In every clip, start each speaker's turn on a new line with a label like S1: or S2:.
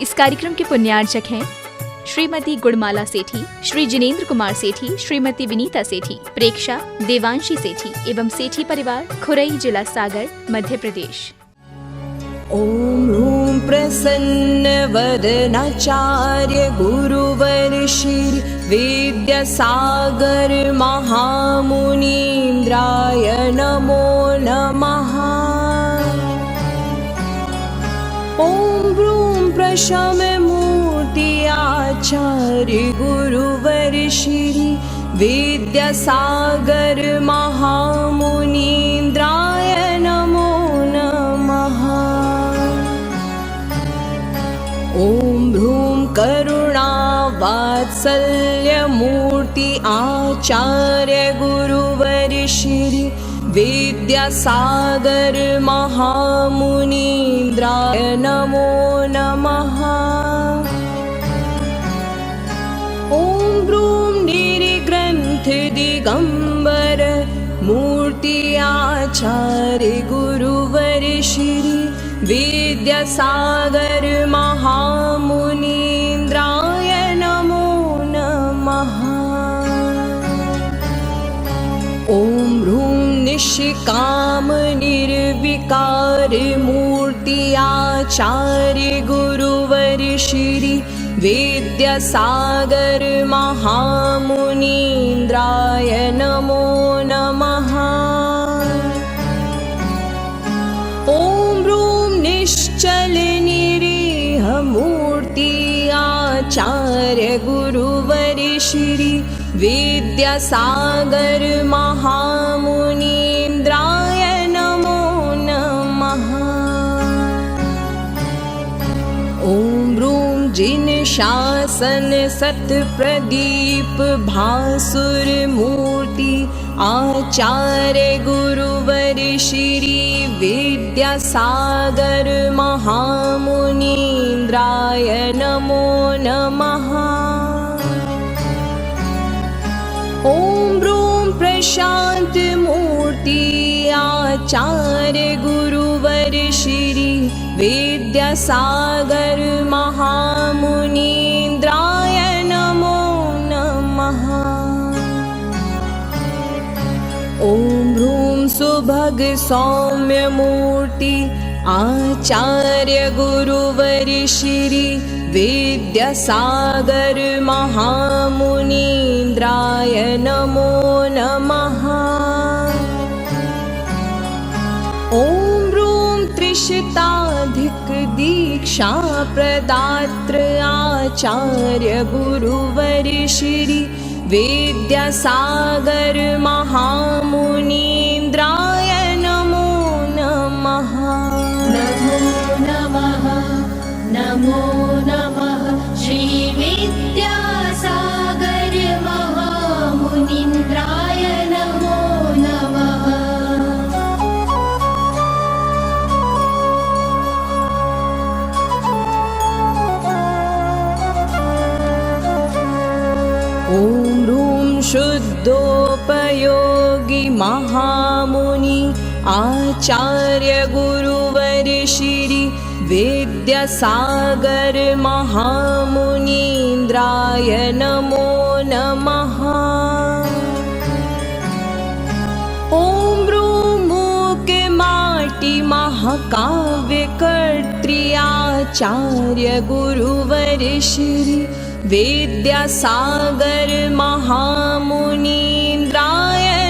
S1: इस कार्यक्रम के पुण्यार्चक हैं श्रीमती गुड़माला सेठी, श्री जिनेंद्र कुमार सेठी, श्रीमती विनीता सेठी, प्रेक्षा देवांशी सेठी एवं सेठी परिवार, खुरई, जिला सागर, मध्य प्रदेश।
S2: ओम ह्रूं प्रसन्न वदनाचार्य गुरुवर श्री विद्यासागर महामुनीन्द्राय नमो नमः। ओम ह्रूं प्रशममूर्ति आचार्य गुरुवर श्री विद्यासागर महामुनीन्द्राय नमो नमः। ओम ह्रूं करुणा वात्सल्यमूर्ति आचार्य गुरुवर श्री विद्यासागर महामुनीन्द्राय नमो नमः। ओम ह्रूं निर्ग्रंथ दिगंबर मूर्ति आचार्य गुरुवर श्री विद्यासागर महामुनीन्द्राय नमो नमः। ओम ह्रूं निष्काम निर्विकार मूर्ति आचार्य गुरुवर श्री विद्यासागर महामुनीन्द्राय नमो नमः। ओम ह्रूं निश्चल निरीह मूर्ति आचार्य गुरुवर श्री विद्यासागर महामुनीन्द्राय नमो नमः। ओम ह्रूं जिन शासन सत प्रदीप भासुर मूर्ति आचार्य गुरुवर श्री विद्यासागर महामुनीन्द्राय नमो नमः। ओम ह्रूं प्रशांत मूर्ति आचार्य गुरुवर श्री विद्यासागर महामुनीन्द्राय नमो नमः। ओम ह्रूं सुभग सौम्य मूर्ति आचार्य गुरुवर श्री विद्यासागर महामुनीन्द्राय नमो नमः। ओम ह्रूं त्रिशताधिक दीक्षा प्रदात्र आचार्य गुरुवर श्री विद्यासागर महामुनीन्द्राय नमो नमः।
S3: नमो नमः, नमो नमः श्री विद्यासागर महामुनीन्द्राय नमो नमः।
S2: ओम ह्रूं शुद्धोपयोगी महामुनि आचार्य गुरुवर श्री विद्यासागर महामुनीन्द्राय नमो नमः। ओम ह्रूं मूक माटी महाकाव्य कर्त्री आचार्य गुरुवर श्री विद्यासागर महामुनीन्द्राय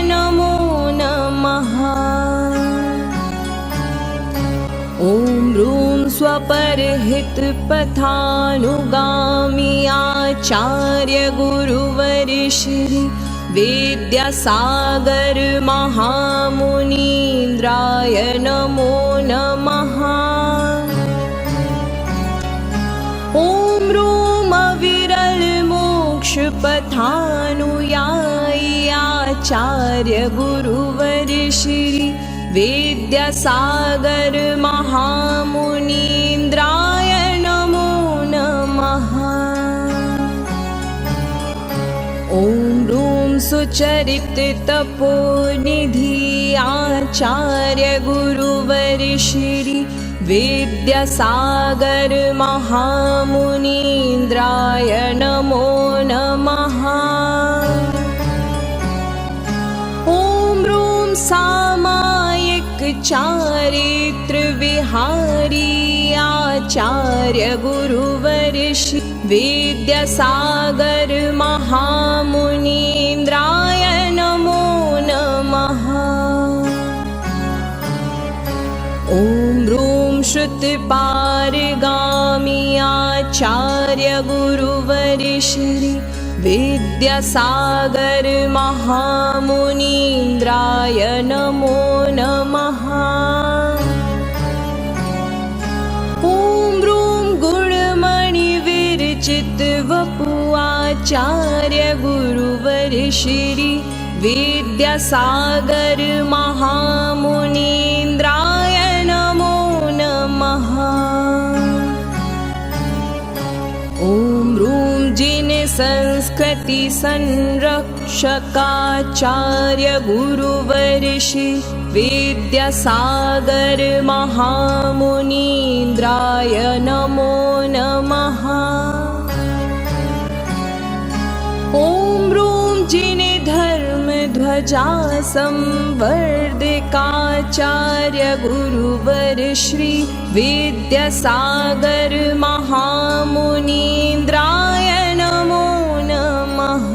S2: नमो नमः। ओम ह्रूं स्वपरहित पथानुगामी आचार्य गुरुवर श्री विद्यासागर महामुनीन्द्राय नमो नमः। ओम ह्रूं अविरल मोक्ष पथानुयायी आचार्य गुरुवर श्री विद्यासागर महामुनीन्द्राय नमो नमः। ओम ह्रूं सुचरित तपोनिधि आचार्य गुरुवर श्री विद्यासागर महामुनीन्द्राय नमो नमः। ॐ ह्रूं सामायिक चारित्र विहारी आचार्य गुरुवर श्री विद्यासागर महामुनीन्द्राय नमो नमः। ॐ ह्रूं श्रुतपारगामी आचार्य गुरुवर श्री विद्यासागर महामुनीन्द्राय नमो नमः। ॐ ह्रूं गुणमणिविरचित वपु आचार्य गुरुवर श्री विद्यासागर महामुनीन्द्राय नमो नमः। ॐ ह्रूं जिन संस्कृति संरक्षकाचार्य गुरुवर श्री विद्यासागर महामुनीन्द्राय नमो नमः। ॐ ह्रूं जिन धर्म ध्वजा संवर्धकाचार्य गुरुवर श्री विद्यासागर महामुनीन्द्राय नमो नमः।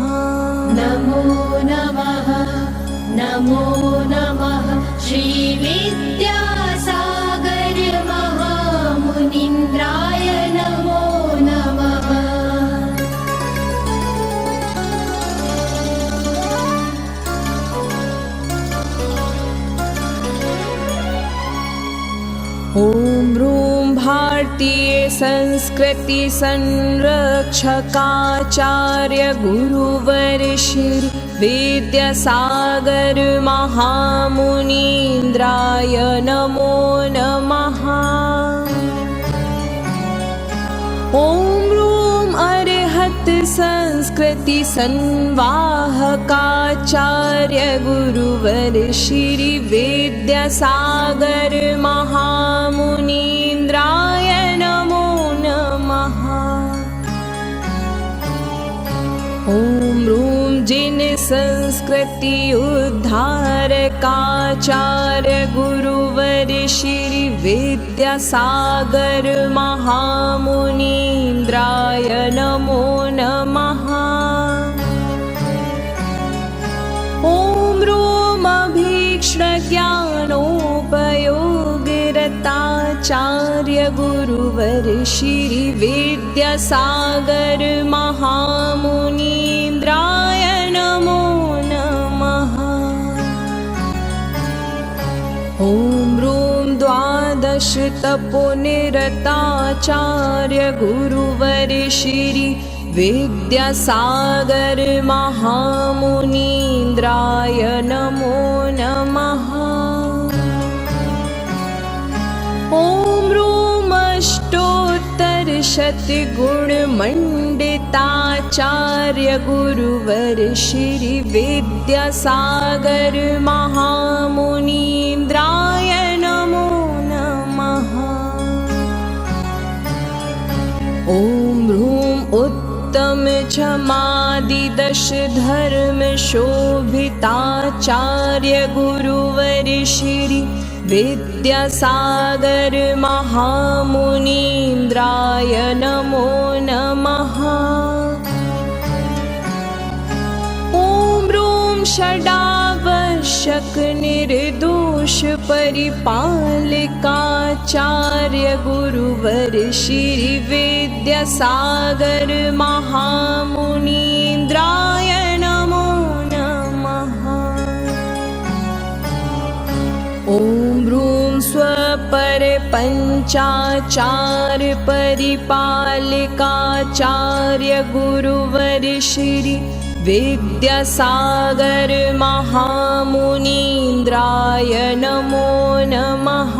S3: नमो नमः नमो नमः श्री विद्यासागर महामुनीन्द्राय नमो नमः।
S2: ॐ ह्रूं भारतीय संस्कृति संरक्षकाचार्य गुरुवर श्री विद्यासागर महामुनीन्द्राय नमो नमः। ॐ ह्रूं अरहत संस्कृति संवाहकाचार्य गुरुवर श्री विद्यासागर महामुनीन्द्राय नमो नमः। ॐ ह्रूं जिन संस्कृति उद्धारकाचार्य गुरुवर श्री विद्यासागर महामुनीन्द्राय नमो नमः। ॐ ह्रूं अभीक्ष्णज्ञानोपयोगिरताचार्य गुरुवर श्री विद्यासागर महामुनीन्द्राय नमो नमः। ॐ ह्रूं द्वादश तपोनिरताचार्य गुरुवर श्री विद्यासागर महामुनीन्द्राय नमो नमः। ॐ ह्रूं अष्टोत्तरशतगुणमण्डिताचार्य गुरुवर श्री विद्यासागर महामुनीन्द्राय नमो नमः। ॐ ह्रूं उत्तम क्षमादिदश धर्म शोभिताचार्य गुरुवर श्री विद्यासागर महामुनीन्द्राय नमो नमः। ॐ ह्रूं षडावश्यक निर्दोष परिपालकाचार्य गुरुवर श्री विद्यासागर महामुनीन्द्राय नमो नमः। ॐ ह्रूं स्वपर पंचाचार परिपालकाचार्य गुरुवर श्री विद्यासागर महामुनीन्द्राय नमो नमः।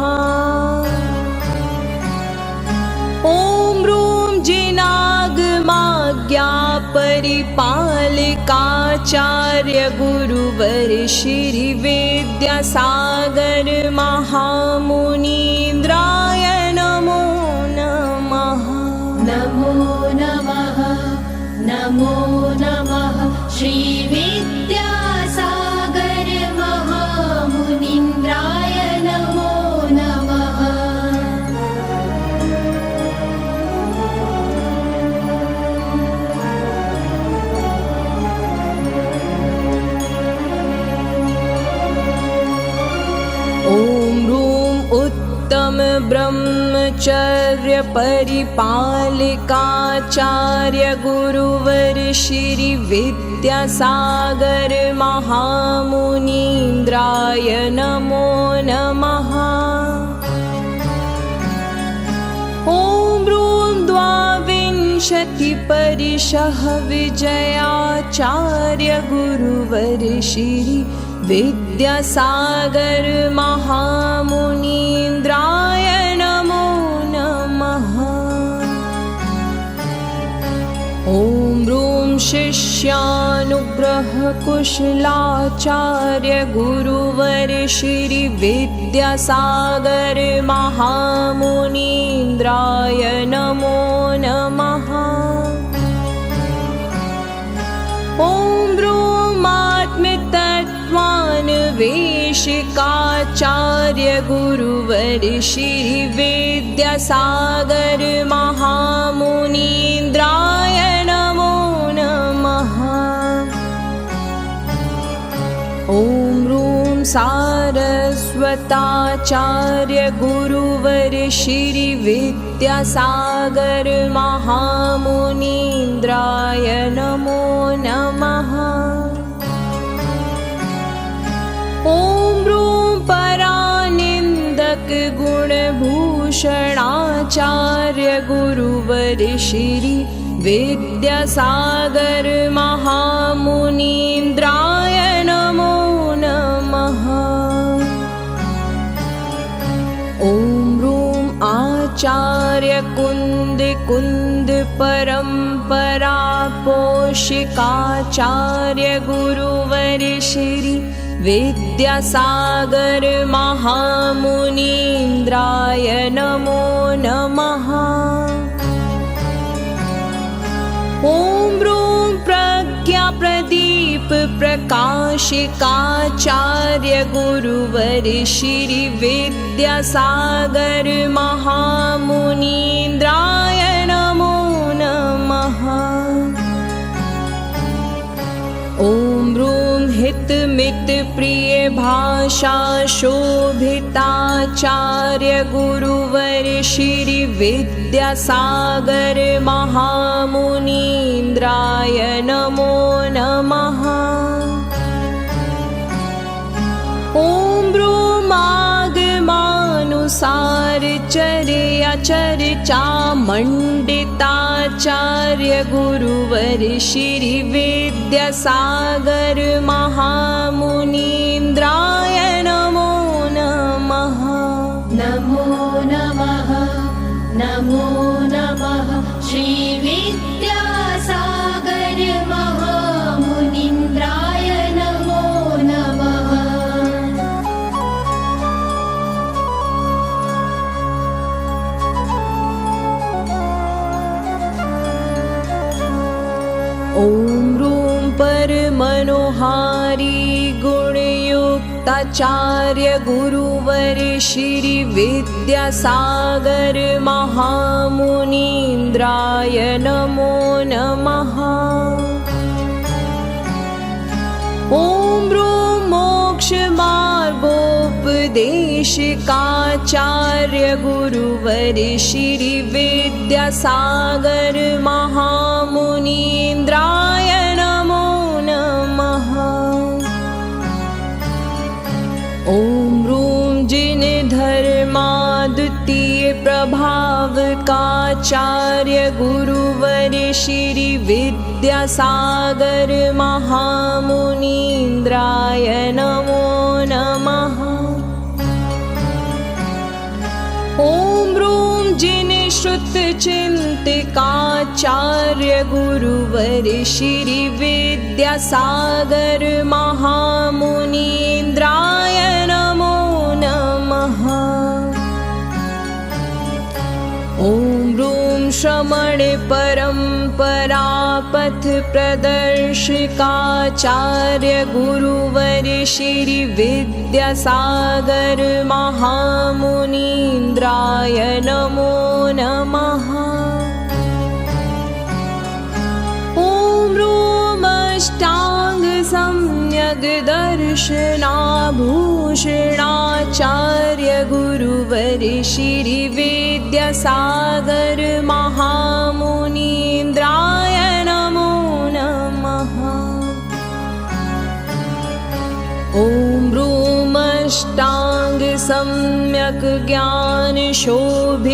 S2: ॐ ह्रूं जिनागमाज्ञा परिपालकाचार्य गुरुवर श्री विद्यासागर महामुनीन्द्राय
S3: श्रीविद्यासागर महामुनीन्द्राय नमो नमः।
S2: उत्तम ब्रह्मचर्य परिपालिकाचार्य गुरुवर श्री विद्यासागर महामुनीन्द्राय नमो नमः। ॐ ह्रूं द्वाविंशति परिशः विजयाचार्य गुरुवर श्री विद्यासागर महामुनीन्द्राय नमो नमः। ॐ ह्रूं शिष्यानुग्रह कुशलाचार्य गुरुवर श्री विद्यासागर महामुनीन्द्राय नमो नमः। ॐ वेशिकाचार्य गुरुवर श्री विद्यासागर महामुनीन्द्राय नमो नमः। ॐ ह्रूं सारस्वताचार्य गुरुवर श्री विद्यासागर महामुनीन्द्राय नमो नमः। ॐ ह्रूं परानिन्दक गुणभूषणाचार्य गुरुवर श्री विद्यासागर महामुनीन्द्राय नमो नमः। ॐ ह्रूं आचार्य कुन्द परम्परा पोषिकाचार्य गुरुवर श्री विद्यासागर महामुनीन्द्राय नमो नमः। ॐ ह्रूं प्रज्ञाप्रदीप प्रकाशिकाचार्य गुरुवर श्री विद्यासागर महामुनीन्द्राय नमो नमः। ॐ ह्रूं हितमित प्रिय भाषा शोभिताचार्य गुरुवर श्री विद्यासागर महामुनीन्द्राय नमो नमः। ॐ ह्रूं आगमानुसार चर्चा मंडिताचार्य गुरुवर श्री विद्यासागर महामुनीन्द्राय नमो नमः।
S3: नमो नमः नमो नमः श्रीविद्यासागर महामुनीन्द्राय नमो नमः।
S2: ॐ ह्रूं परमनोहारी गुणयुक्ताचार्य गुरुवर श्री विद्यासागर महामुनीन्द्राय नमो नमः। ॐ ह्रूं मोक्षमार्गोपदेशिकाचार्य गुरुवर श्री विद्यासागर महामुनीन्द्राय नमो नमः। ॐ ह्रूं जिन धर्माद्वितीय प्रभावकाचार्य गुरुवर श्री विद्यासागर महामुनीन्द्राय नमो नमः। ॐ ह्रूं जिन श्रुतचिन्तिकाचार्य गुरुवर श्री विद्यासागर महामुनीन्द्राय नमो नमः। ॐ ह्रूं श्रमण परम्परा नाथ प्रदर्शकाचार्य गुरुवर श्री विद्यासागर महामुनीन्द्राय नमो नमः। ॐ रूमष्टाङ्ग सम्यग् दर्शनाभूषणाचार्य गुरुवर श्री विद्यासागर महामुनीन्द्राय नमो नमः। ॐ रूमष्टाङ्ग सम्यक् ज्ञान शोभिताचार्य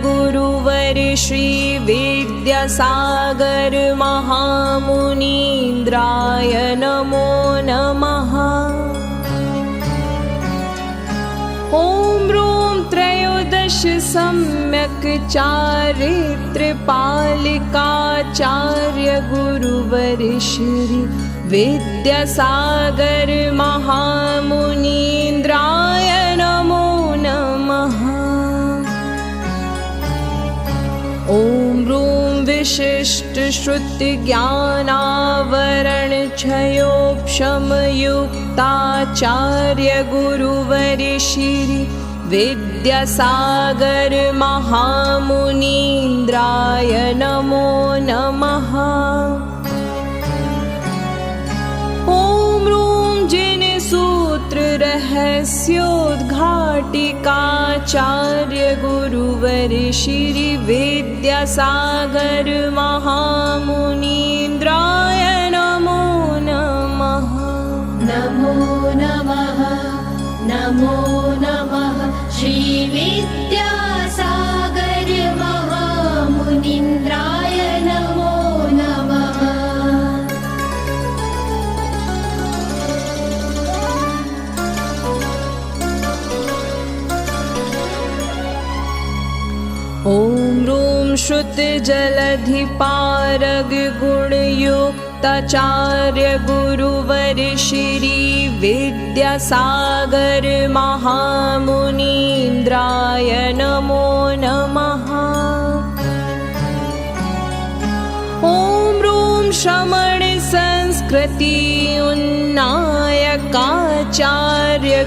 S2: गुरुवर श्री विद्यासागर महामुनीन्द्राय नमो नमः। ॐ रूं त्रयोदश सम्यक् चारित्रपालिकाचार्य गुरुवर श्री विद्यासागर महामुनीन्द्राय नमो नमः। ॐ रूं विशिष्ट श्रुति ज्ञानावरण क्षयोक्षमयुक्ताचार्य गुरुवर श्री विद्यासागर महामुनीन्द्राय नमो नमः। ॐ रूं जिन सूत्र रहस्योद्घाटिकाचार्य गुरुवर श्री विद्यासागर महामुनीन्द्राय नमो नमः।
S3: नमो नमः नमो नमः श्री विद्यासागर महामुनीन्द्राय नमो नमः।
S2: ॐ रूं श्रुत जलधिपारग गुणयुक्ताचार्य गुरुवर श्री विद्यासागर महामुनीन्द्राय नमो नमः। ॐ रूं श्रमण संस्कृति उन्नायकाचार्य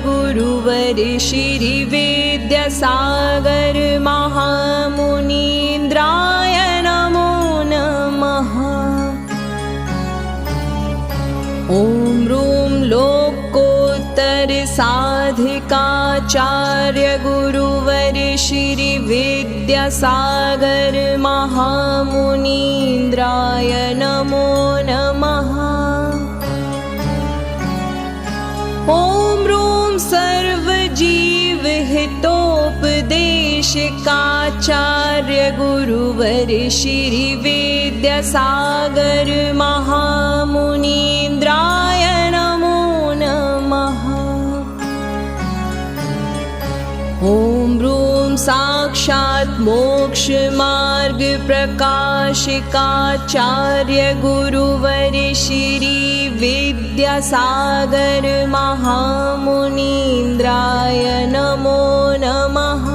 S2: गुरुवर श्री विद्यासागर महामुनीन्द्राय नमो नमः। ॐ रूं लोकोत्तर साधिकाचार्य गुरुवर श्री विद्यासागर महामुनीन्द्राय नमो नमः। ॐ रूं सर्वजीवहितोपदेशकाचार्य गुरुवर श्री विद्यासागर महामुनीन्द्राय नमो नमः। ॐ रूं साक्षात् मोक्षमार्ग प्रकाशिकाचार्य गुरुवर श्री विद्यासागर महामुनीन्द्राय नमो नमः।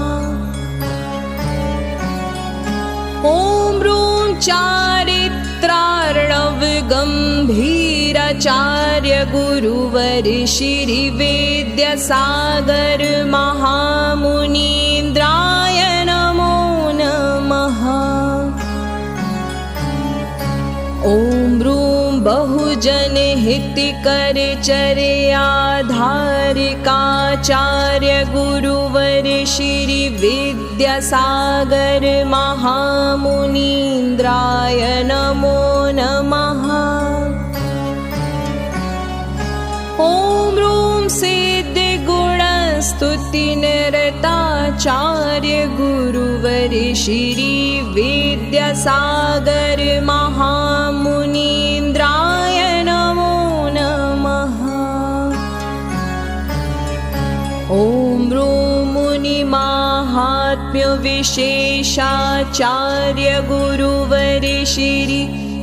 S2: ॐ रूं चारित्रार्णव गम्भीराचार्य गुरुवर श्री विद्यासागर महामुनीन्द्राय नमो नमः। ॐ रूं बहुजन हितकर चर्याधारिकाचार्य गुरुवर श्री विद्यासागर महामुनीन्द्राय नमो नमः। ॐ रूं सिद्ध गुणस्तुति निरताचार्य गुरुवर श्री विद्यासागर महामुनीन्द्राय नमो नमः। ॐ रूं मुनिमाहात्म्य विशेषाचार्य गुरुवर श्री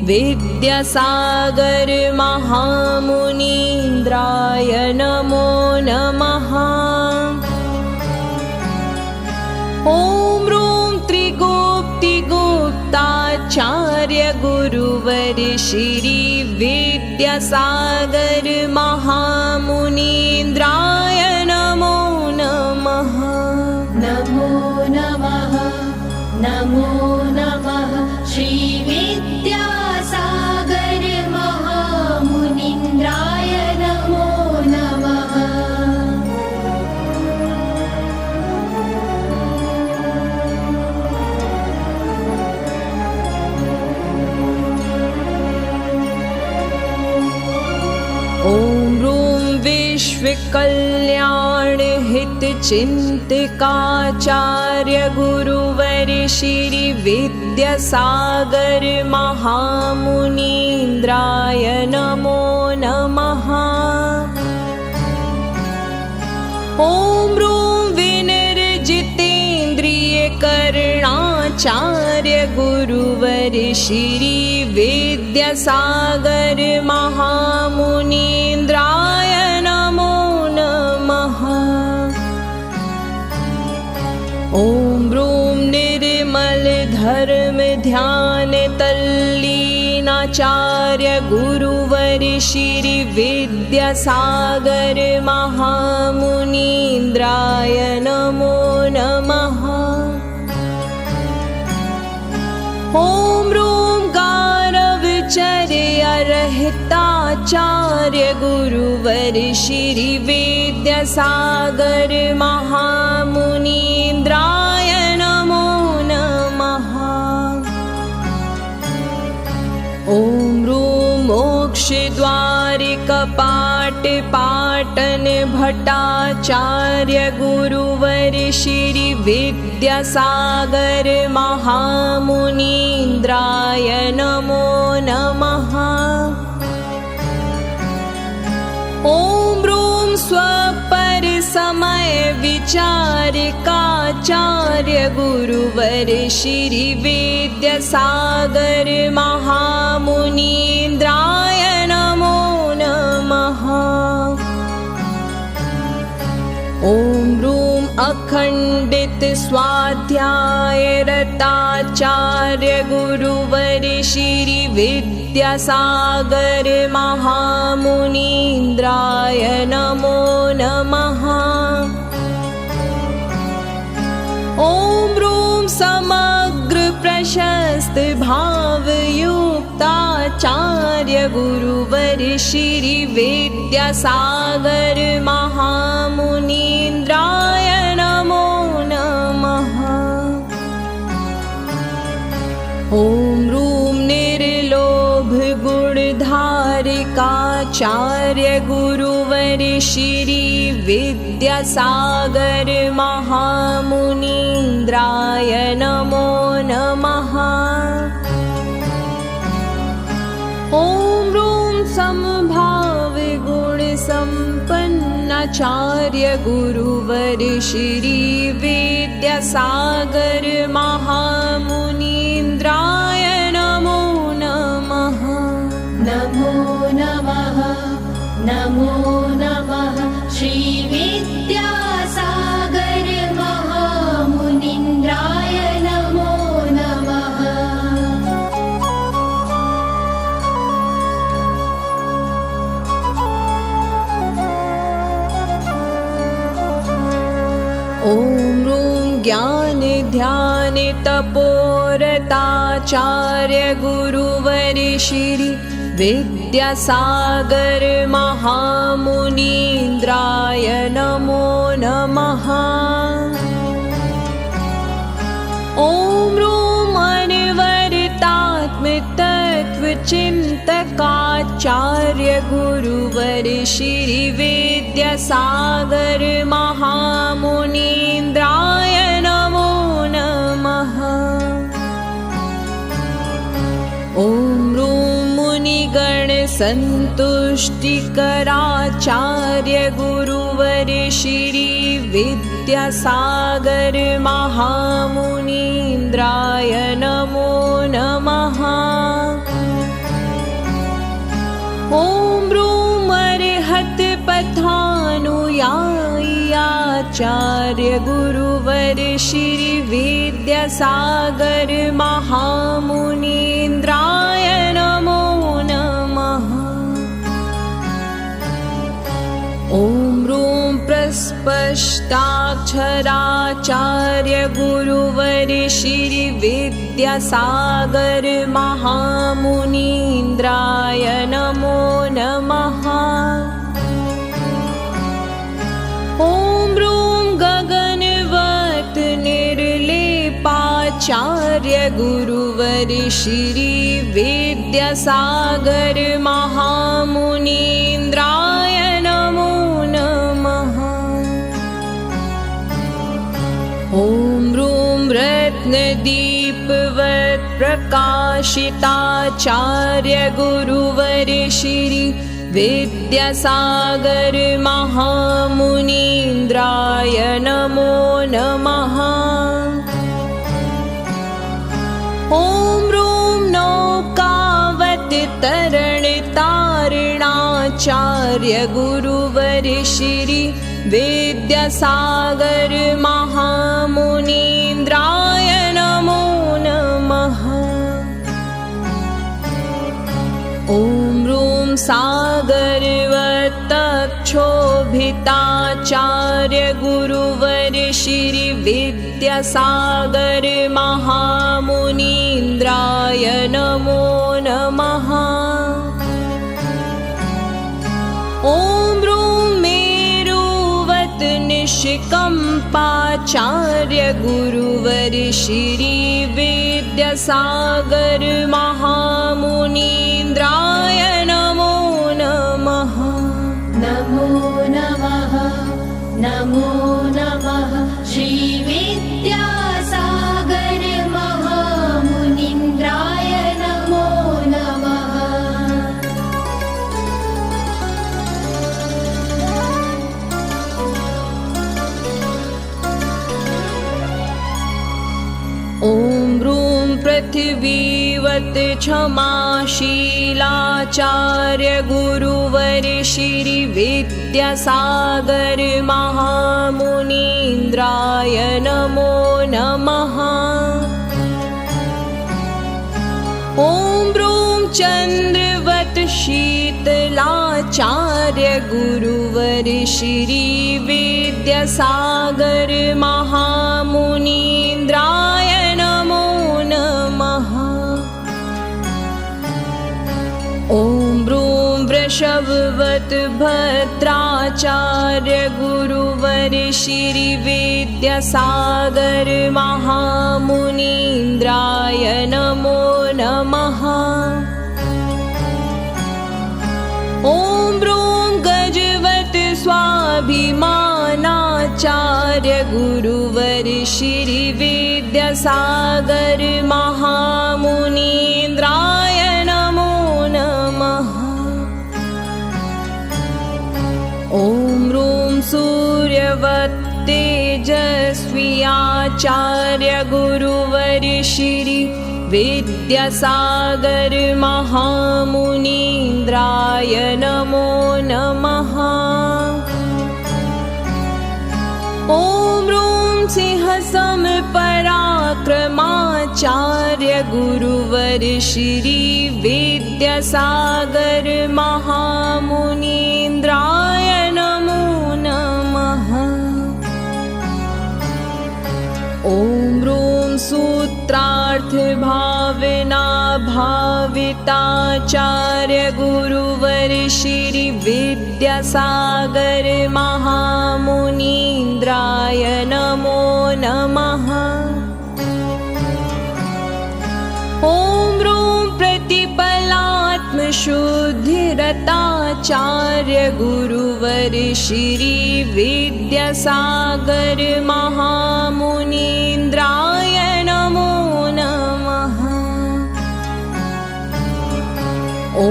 S2: विद्यासागर महामुनीन्द्राय नमो नमः। ॐ रूं त्रिगुप्तिगुप्ताचार्य गुरुवर श्री विद्यासागर महामुनीन्द्राय नमो नमः।
S3: नमो नमः नमो नमः श्री विद्यासागर महामुनीन्द्राय नमो नमः।
S2: ॐ ह्रूं विश्वकल्याण हित चिंतकाचार्य गुरुवर श्री विद्यासागर महामुनीन्द्राय नमो नमः। ॐ ह्रूं विनिर्जितेन्द्रिय कर्णाचार्य गुरुवर श्री विद्यासागर महामुनीन्द्राय नमो नमः। ॐ ह्रूं निर्मल धर्म ध्यान तल्लीनाचार्य गुरुवर श्री विद्यासागर महामुनीन्द्राय नमो नमः। ॐ ह्रूं गारवचर्यरहिताचार्य गुरुवर श्री विद्यासागर महामुनीन्द्राय नमो नमः। ॐ ह्रूं मोक्षद्वारिकपाटन भट्टाचार्य गुरुवर श्री विद्यासागर महामुनीन्द्राय नमो नमः। ॐ ह्रूं स्वपर समय विचारकाचार्य गुरुवर श्री विद्यासागर महामुनीन्द्राय नमो नमः। ॐ ह्रूं अखण्डित स्वाध्यायरताचार्य गुरुवर श्री विद्यासागर महामुनीन्द्राय नमो नमः। ॐ ह्रूं समग्र प्रशस्त भावयुक्ताचार्य गुरुवर श्री विद्यासागर महामुनीन्द्राय नमो नमः। ॐ ह्रूं निर्लोभ गुणधारिकाचार्य गुरुवर श्री विद्यासागर महामुनीन्द्राय नमो नमः। ॐ ह्रूं समभाव गुण संपन्नाचार्य गुरुवर श्री विद्यासागर महामुनीन्द्राय नमो नमः।
S3: नमो नमः नमो नमः श्री विद्यासागर महामुनीन्द्राय नमो नमः।
S2: ॐ ह्रूं ज्ञान ध्यान तपोरताचार्य गुरुवर श्री विद्यासागर महामुनीन्द्राय नमो नमः। ॐ ह्रूं अनवरतात्मतत्त्वचिन्तकाचार्य गुरुवर श्री विद्यासागर महामुनीन्द्राय नमो नमः। ॐ ह्रूं मुनिगण संतुष्टिकराचार्य गुरुवर श्री विद्यासागर महामुनीन्द्राय नमो नमः। ॐ ह्रूं अर्हत पथानुयायी आचार्य गुरुवर श्री विद्यासागर महामुनीन्द्राय नमो नमः। ॐ ह्रूं प्रस्पष्टाक्षराचार्य गुरुवर श्री विद्यासागर महामुनीन्द्राय नमो नमः। ॐ ह्रूं गगनवत् निर्लेपाचार्य गुरुवर श्री विद्यासागर महामुनीन्द्राय नमो नमः। ॐ ह्रूं रत्नदीपवत् प्रकाशिताचार्य गुरुवर श्री विद्यासागर महामुनीन्द्राय नमो नमः। ॐ ह्रूं नौकावत् तरणतारिणाचार्य गुरुवर श्री विद्यासागर महामुनीन्द्राय नमो नमः। ॐ ह्रूं सागरवत्तक्षोभिताचार्य गुरुवर श्री विद्यासागर महामुनीन्द्राय नमो नमः। ॐ ह्रूं मेरुवत् निष्कम्पाचार्य गुरुवर श्री विद्यासागर महामुनीन्द्राय नमो नमः।
S3: नमो नमः नमो नमः श्रीविद्यासागर महामुनीन्द्राय नमो नमः।
S2: ॐ ह्रूं पृथिवीवत् क्षमाशीलाचार्य गुरुवर श्री विद्यासागर महामुनीन्द्राय नमो नमः। ॐ ह्रूं चन्द्रवत् शीतलाचार्य गुरुवर श्री विद्यासागर महामुनीन्द्राय नमो नमः। ॐ ह्रूं वृषभवत् भद्राचार्य गुरुवर श्री विद्यासागर महामुनीन्द्राय नमो नमः। ॐ ह्रूं गजवत् स्वाभिमानाचार्य गुरुवर श्री विद्यासागर महामुनीन्द्राय नमो नमः। ॐ ह्रूं सूर्यवत् तेजस्वी आचार्य गुरुवर श्री विद्यासागर महामुनीन्द्राय नमो नमः। ॐ ह्रूं सिंहसम पराक्रमाचार्य गुरुवर श्री विद्यासागर महामुनीन्द्राय नमो नमः। ॐ ह्रूं सूत्रार्थ भावना भाविताचार्य गुरुवर श्री विद्यासागर महामुनीन्द्राय नमो नमः। ॐ ह्रूं प्रतिपलात्मशुद्धिरताचार्य गुरुवर श्री विद्यासागर महामुनीन्द्राय नमो नमः। ॐ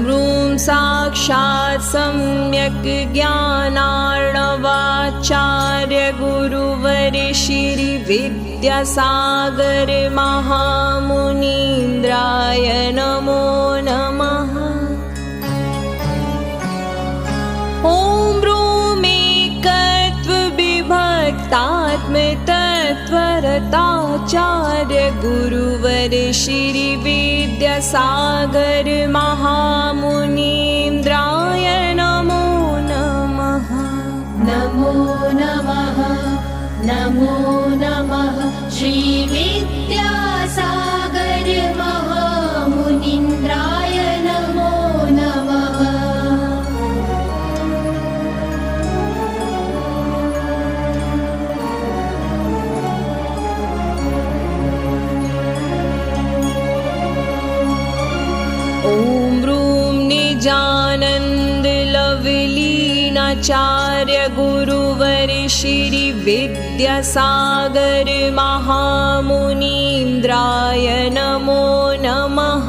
S2: ह्रूं साक्षात् सम्यक् ज्ञानार्णवाचार्य गुरुवर श्री विद्यासागर महामुनीन्द्राय नमो नमः। ॐ ह्रूं त्वरताचार्य गुरुवर श्री विद्यासागर महामुनीन्द्राय नमो नमः।
S3: नमो नमः नमो नमः श्री विद्यासागर महामुनीन्द्राय नमो नमः।
S2: ॐ ह्रूं निजानन्द लवलीनाचार्य गुरुवर श्री विद्यासागर महामुनीन्द्राय नमो नमः।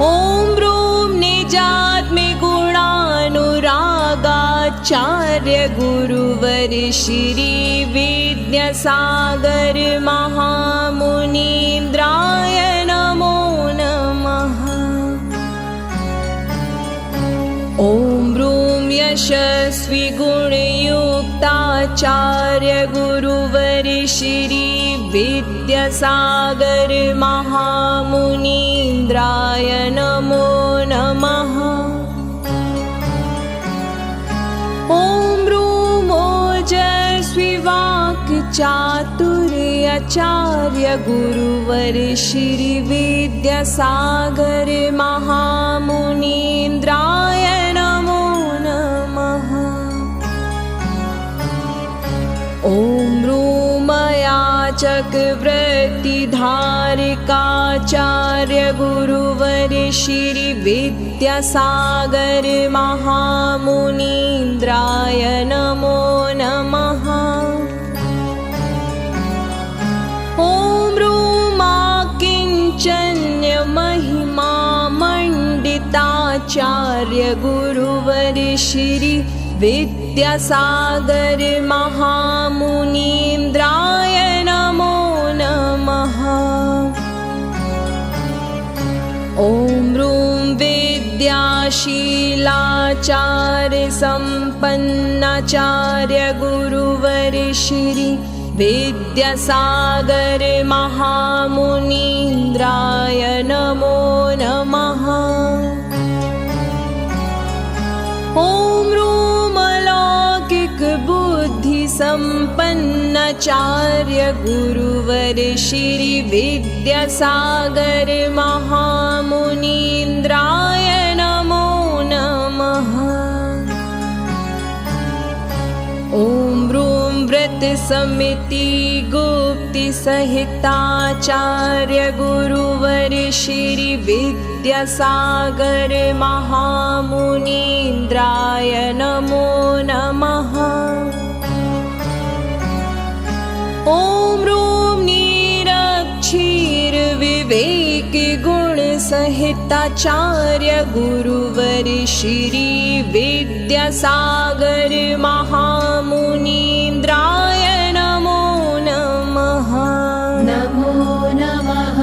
S2: ॐ ह्रूं निजात्मगुणानुरागाचार्य गुरुवर श्री विद्यासागर महामुनीन्द्राय नमो नमः। ॐ ह्रूं यशस्वी गुणयुक्ताचार्य गुरुवर श्री विद्यासागर महामुनीन्द्राय नमो नमः। ॐ ह्रूं ओजस्वी वाक्चातुर्याचार्य गुरुवर श्री विद्यासागर महामुनीन्द्राय नमो नमः। ॐ ह्रूं याचकवृत्तिधारकाचार्य गुरुवर श्री विद्यासागर महामुनीन्द्राय नमो नमः। ॐ ह्रूं किञ्चन्य महिमा मण्डिताचार्य गुरुवर श्री विद्यासागर महामुनीन्द्राय नमो नमः। ॐ ह्रूं विद्याशीलाचार्य सम्पन्नाचार्य गुरुवर श्री विद्यासागर महामुनीन्द्राय नमो नमः। ॐ ह्रूं अलौकिक बुद्धि सम्पन्नाचार्य गुरुवर श्री विद्यासागर महामुनीन्द्राय नमो नमः। ॐ ह्रूं व्रतसमिति गुप्ति सहिताचार्य गुरुवर श्री विद्यासागर महामुनीन्द्राय नमो नमः। ॐ ह्रूं निरक्षीर विवेक गुण सहिताचार्य गुरुवर श्री विद्यासागर महामुनीन्द्राय नमो नमः।
S3: नमो नमः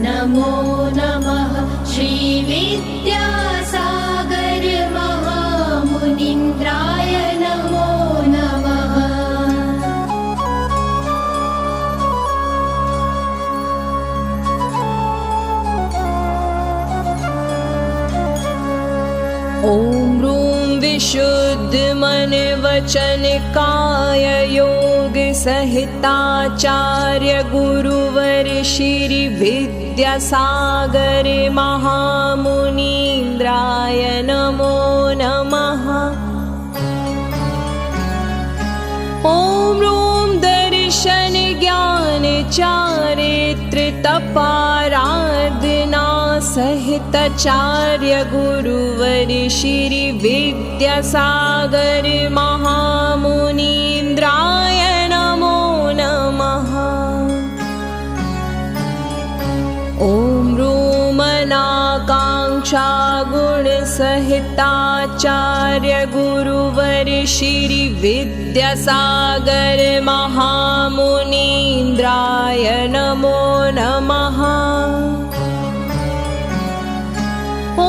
S3: नमो नमः श्री विद्यासागर महामुनीन्द्राय नमो नमः।
S2: ॐ ह्रूं विशुद्ध मन वचन काय योग सहिताचार्य गुरुवर श्री विद्यासागर महामुनीन्द्राय नमो नमः। ॐ ह्रूं दर्शन ज्ञान चारित्र तपाराधना सहिताचार्य गुरुवर श्री विद्यासागर महामुनीन्द्राय नमो नमः। ॐ ह्रूं अनाकांक्षा गुण सहिताचार्य गुरुवर श्री विद्यासागर महामुनीन्द्राय नमो नमः। ॐ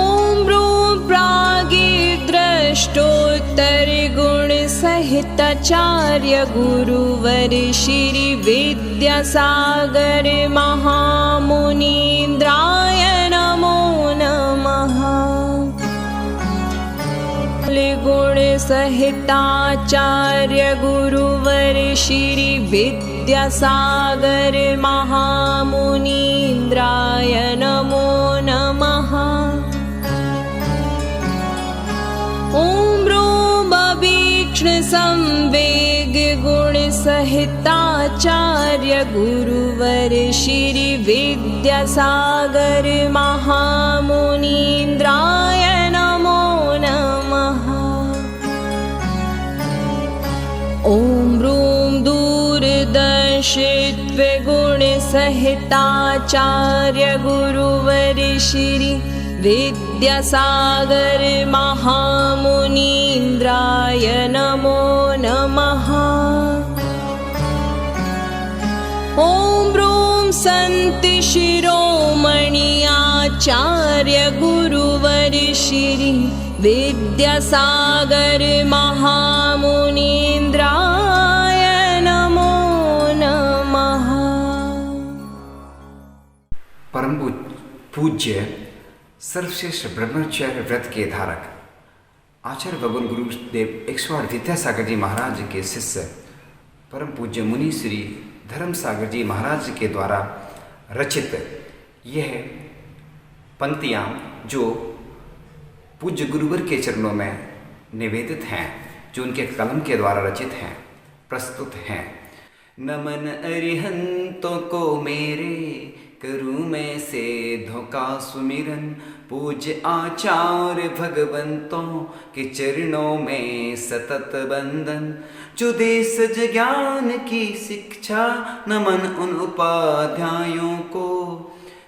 S2: ह्रूं प्रागिद्रष्टोत्तर गुण सहित सहिताचार्य गुरुवर श्री विद्यासागर महामुनीन्द्राय नमो नमः। गुण सहिताचार्य गुरुवर श्री विद्यासागर महामुनीन्द्राय नमो नमः। ॐ ह्रूं भीक्ष्ण संवेग गुण सहिताचार्य गुरुवर श्री विद्यासागर महामुनीन्द्राय नमो नमः। ॐ ह्रूं दूरदर्शित्व गुण सहिताचार्य गुरुवर श्री विद्यासागर महामुनीन्द्राय नमो नमः। ॐ ह्रूं सन्त शिरोमणि आचार्य गुरुवर श्री विद्यासागर महामुनीन्द्राय नमो नमः।
S4: परम पूज्य सर्वश्रेष्ठ ब्रह्मचर्य व्रत के धारक आचार्य भगवान गुरुदेव 108 विद्यासागर जी महाराज के शिष्य परम पूज्य मुनि श्री धर्मसागर जी महाराज के द्वारा रचित यह पंक्तियाँ जो पूज्य गुरुवर के चरणों में निवेदित हैं, जो उनके कलम के द्वारा रचित हैं, प्रस्तुत हैं। नमन अरिहंतों को मेरे करूँ मैं से धोखा सुमिरन, पूज्य आचार्य भगवंतों के चरणों में सतत बंधन। जो देश ज्ञान की शिक्षा नमन उन उपाध्यायों को,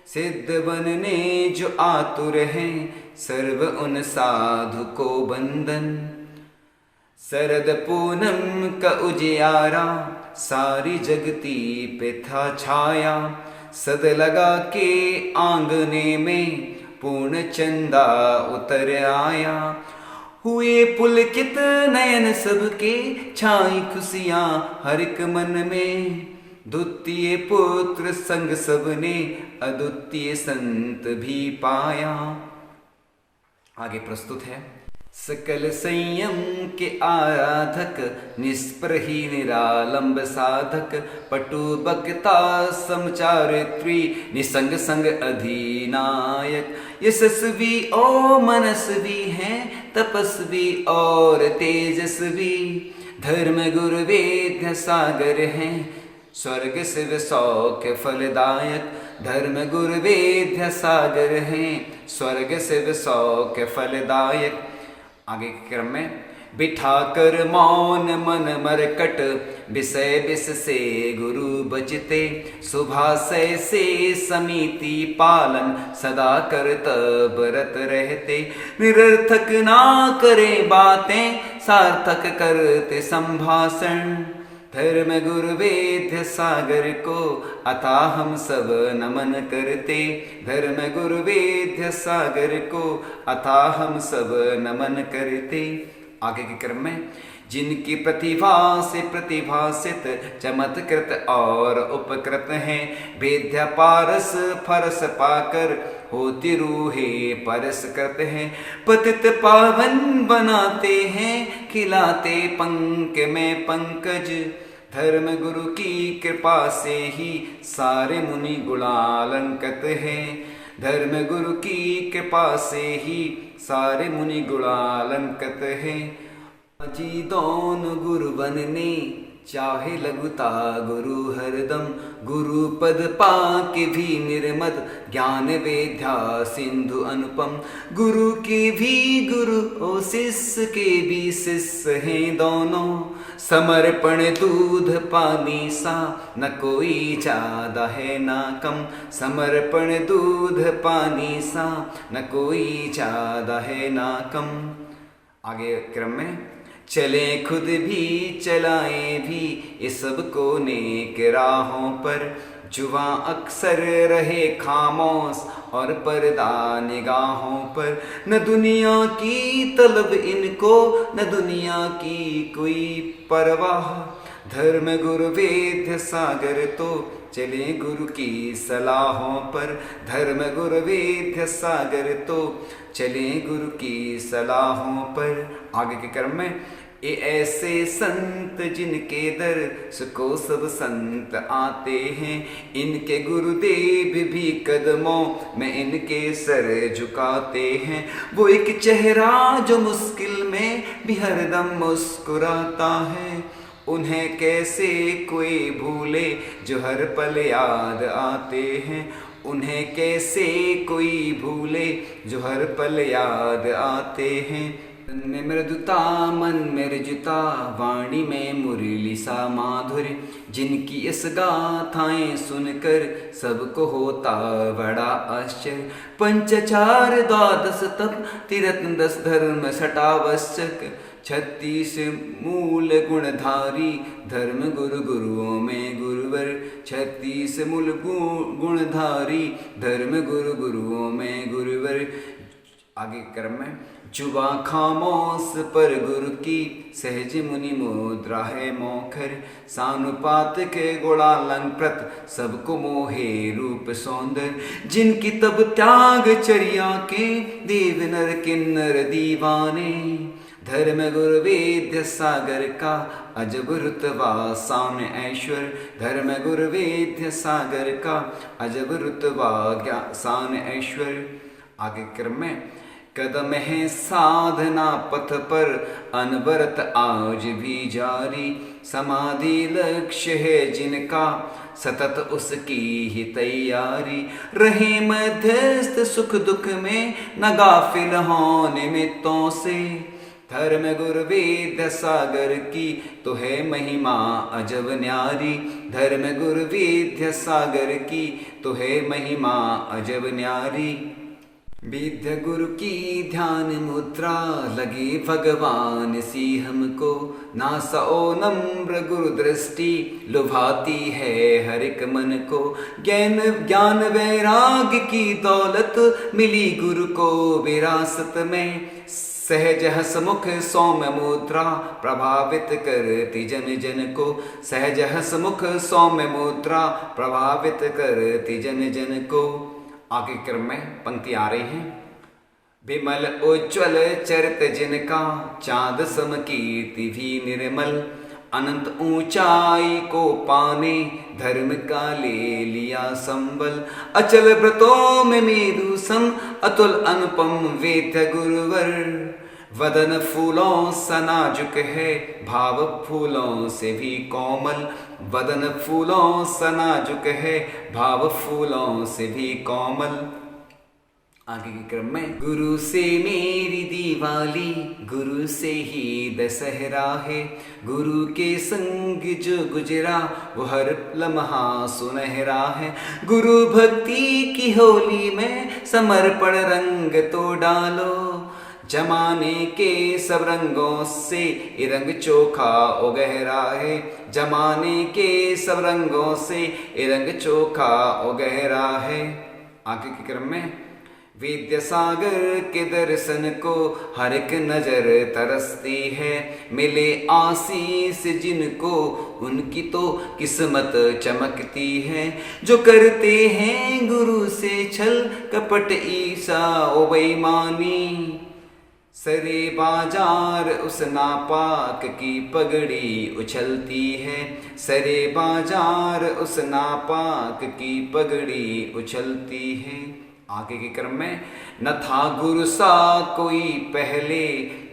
S4: सिद्ध बनने जो आतुर हैं सर्व उन साधु को बंधन। शरद पूनम का उजियारा सारी जगती पे था छाया, सद लगा के आंगने में पूर्ण चंदा उतर आया। हुए पुलकित नयन सबके छाई खुशियाँ हर एक मन में, द्वितीय पुत्र संग सबने अद्वितीय संत भी पाया। आगे प्रस्तुत है। सकल संयम के आराधक निष्प्रही निरालंब साधक, पटु बक्ता समचारित्री निसंग संग अधिनायक। यशस्वी और मनस्वी हैं तपस्वी और तेजस्वी, धर्म गुरु वेद्य सागर हैं स्वर्ग शिव सौख्य फलदायक। धर्म गुरु वेद्य सागर हैं स्वर्ग शिव सौख्य फलदायक। आगे के क्रम में बिठा कर मौन मन मरकट, विषय विष से गुरु बचते। सुभाषय से समिति पालन सदा करतब रत रहते। निरर्थक ना करे बातें सार्थक करते संभाषण, धर्म गुरु वेद्य सागर को अतः हम सब नमन करते। धर्म गुरु वेद्य सागर को अतः हम सब नमन करते। आगे के क्रम में जिनकी प्रतिभा से प्रतिभासित चमत्कृत और उपकृत हैं, वेद्य पारस फरस पाकर होती रूहे परस करते हैं। पतित पावन बनाते हैं खिलाते पंख में पंकज, धर्म गुरु की कृपा से ही सारे मुनि गुणालंकृत हैं। धर्म गुरु की कृपा से ही सारे मुनि गुणालंकृत हैं। जी दोनों गुरु बनने चाहे लघुता गुरु हरदम, गुरु पद पाके भी निर्मद ज्ञान वेद्या सिंधु अनुपम। गुरु के भी गुरु और शिष्य के भी शिष्य हैं दोनों, समर्पण दूध पानी सा न कोई ज्यादा है ना कम। समर्पण दूध पानी सा न कोई ज्यादा है ना कम। आगे क्रम में चले खुद भी चलाएं भी ये सबको नेक राहों पर, जुआ अक्सर रहे खामोश और पर्दा निगाहों पर, न दुनिया की तलब इनको न दुनिया की कोई परवाह। धर्म गुरु वेद सागर तो चले गुरु की सलाहों पर, धर्म गुरु वेद सागर तो चले गुरु की सलाहों पर। आगे के क्रम में ये ऐसे संत जिनके दर को सब संत आते हैं, इनके गुरुदेव भी कदमों में इनके सर झुकाते हैं। वो एक चेहरा जो मुश्किल में भी हरदम मुस्कुराता है, उन्हें कैसे कोई भूले जो हर पल याद आते हैं, उन्हें कैसे कोई भूले जो हर पल याद आते हैं। मृदुता मन मृजुता वाणी में मुरली सा माधुर्य, जिनकी इस गाथाएं सुनकर सबको होता बड़ा आश्चर्य। पंचचार द्वादश तप तीरथ 10 धर्म सटावश्यक, 36 मूल गुणधारी धर्म गुरु गुरुओं में गुरुवर। 36 मूल गुणधारी धर्म गुरु गुरुओं में गुरुवर। आगे क्रम में जुबा खामोश पर गुरु की सहज मुनि मुद्रा है मोखर, सानुपात के गुणालंकृत सबको मोहे रूप सौंदर्य। जिनकी तब त्याग चर्या के देव नर किन्नर दीवाने, धर्म गुरु वेद सागर का अजब रुतबा शान ऐश्वर। धर्म गुरु वेद सागर का अजब रुतबा शान ऐश्वर। आगे क्रम में कदम है साधना पथ पर अनवरत आज भी जारी, समाधि लक्ष्य है जिनका सतत उसकी ही तैयारी। रहे मध्यस्थ सुख दुख में न गाफिल हों निमित्तों से, धर्म गुरु वेद सागर की तो है महिमा अजब न्यारी। धर्म गुरु वेद सागर की तो है महिमा अजब न्यारी। विद्या गुरु की ध्यान मुद्रा लगी भगवान सी हमको, नासओ नम्र गुरु दृष्टि लुभाती है हर एक मन को। ज्ञान वैराग की दौलत मिली गुरु को विरासत में, सहज हसमुख सौम्य मुद्रा प्रभावित करती जन जन को। सहज हसमुख सौम्य मुद्रा प्रभावित करती जन जन को। आगे क्रम में पंक्ति आ रही है। विमल उज्ज्वल चरित जिनका चाँद सम कीर्ति भी निर्मल, अनंत ऊंचाई को पाने धर्म का ले लिया संबल। अचल व्रतों में मेरु सम अतुल अनुपम वेद गुरुवर, वदन फूलों सा नाजुक है भाव फूलों से भी कोमल। वदन फूलों सा नाजुक है भाव फूलों से भी कोमल। आगे के क्रम में गुरु से मेरी दिवाली गुरु से ही दशहरा है, गुरु के संग जो गुजरा वो हर लम्हा सुनहरा है। गुरु भक्ति की होली में समर्पण रंग तो डालो, जमाने के सब रंगों से ये रंग चोखा ओ गहरा है। जमाने के सब रंगों से ये रंग चोखा ओ गहरा है। आगे के क्रम में विद्यासागर के दर्शन को हर एक नजर तरसती है, मिले आशीष जिनको उनकी तो किस्मत चमकती है। जो करते हैं गुरु से छल कपट ईसा ओ बेईमानी, सरे बाजार उस नापाक की पगड़ी उछलती है। सरे बाजार उस नापाक की पगड़ी उछलती है। आगे के क्रम में न था गुरु सा कोई पहले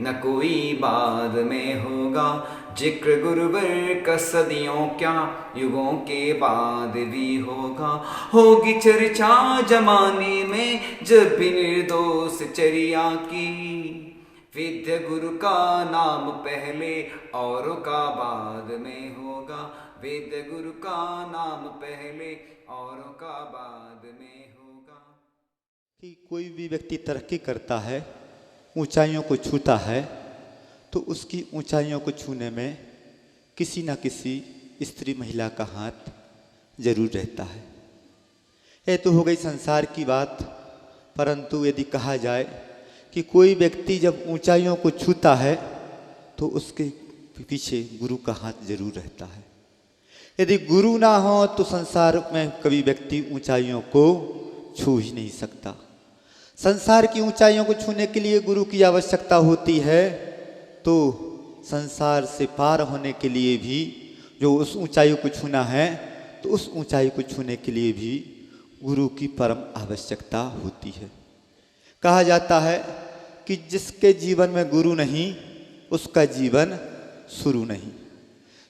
S4: न कोई बाद में होगा, जिक्र गुरुवर का सदियों क्या युगों के बाद भी होगा। होगी चर्चा जमाने में जब भी निर्दोष चर्या की, विद्या गुरु का नाम पहले औरों का बाद में होगा। विद्या गुरु का नाम पहले औरों का बाद में होगा।
S5: कि कोई भी व्यक्ति तरक्की करता है, ऊंचाइयों को छूता है, तो उसकी ऊंचाइयों को छूने में किसी न किसी स्त्री महिला का हाथ जरूर रहता है। ये तो हो गई संसार की बात, परंतु यदि कहा जाए कि कोई व्यक्ति जब ऊंचाइयों को छूता है तो उसके पीछे गुरु का हाथ जरूर रहता है। यदि गुरु ना हो तो संसार में कभी व्यक्ति ऊंचाइयों को छू ही नहीं सकता। संसार की ऊंचाइयों को छूने के लिए गुरु की आवश्यकता होती है, तो संसार से पार होने के लिए भी जो उस ऊंचाई को छूना है, तो उस ऊंचाई को छूने के लिए भी गुरु की परम आवश्यकता होती है। कहा जाता है कि जिसके जीवन में गुरु नहीं उसका जीवन शुरू नहीं।